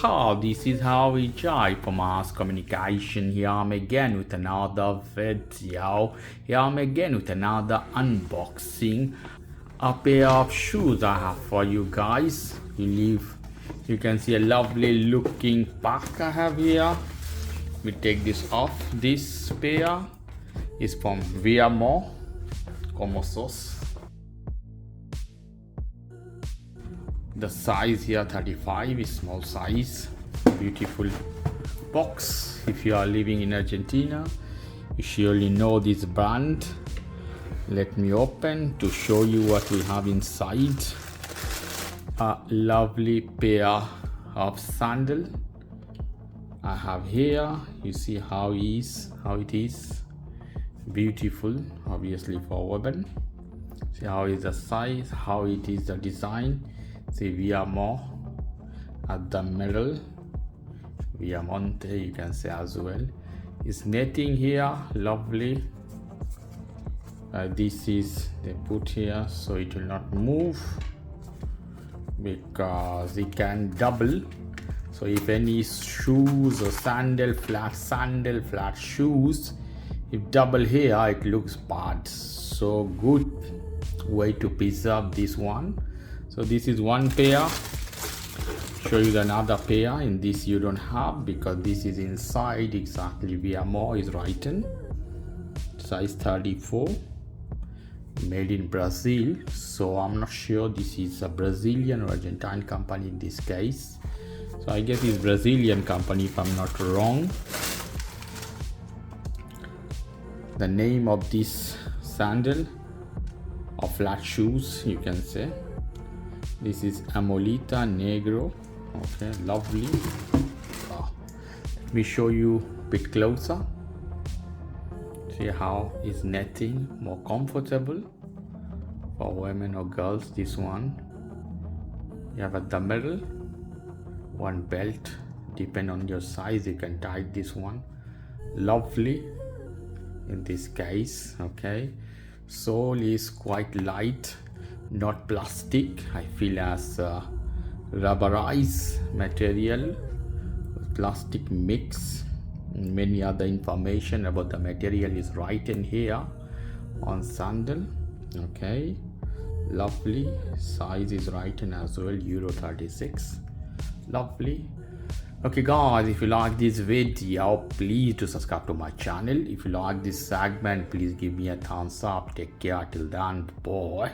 This is how we try for mass communication. Here I'm again with another video. Here I'm again with another unboxing. A pair of shoes I have for you guys. You can see a lovely looking pack I have here. We take this off. This pair is from Viamo Balerinas. The size here 35 is small size. Beautiful box. If you are living in Argentina, you surely know this brand. Let me open to show you what we have inside. A lovely pair of sandal I have here. You see how it is. Beautiful, obviously for women. See how is the size, how it is the design. See Viamo at the middle. Viamonte you can say as well. It's netting here, lovely. This is they put here so it will not move because it can double. So if any shoes or flat shoes, if double here it looks bad. So good way to preserve this one. So this is one pair. Show you another pair. In this you don't have because this is inside exactly Viamo is written. Size 34. Made in Brazil. So I'm not sure this is a Brazilian or Argentine company in this case. So I guess it's Brazilian company if I'm not wrong. The name of this sandal or flat shoes you can say. This is Amolita Negro. Okay, lovely. Let me show you a bit closer. See how is netting more comfortable for women or girls. This one you have at the middle one belt. Depend on your size you can tie this one. Lovely in this case. Okay, sole is quite light, not plastic. I feel as rubberized material, plastic mix. Many other information about the material is written here on sandal. Okay, lovely. Size is written as well, Euro 36. Lovely. Okay guys, if you like this video, please do subscribe to my channel. If you like this segment, please give me a thumbs up. Take care till then, boy.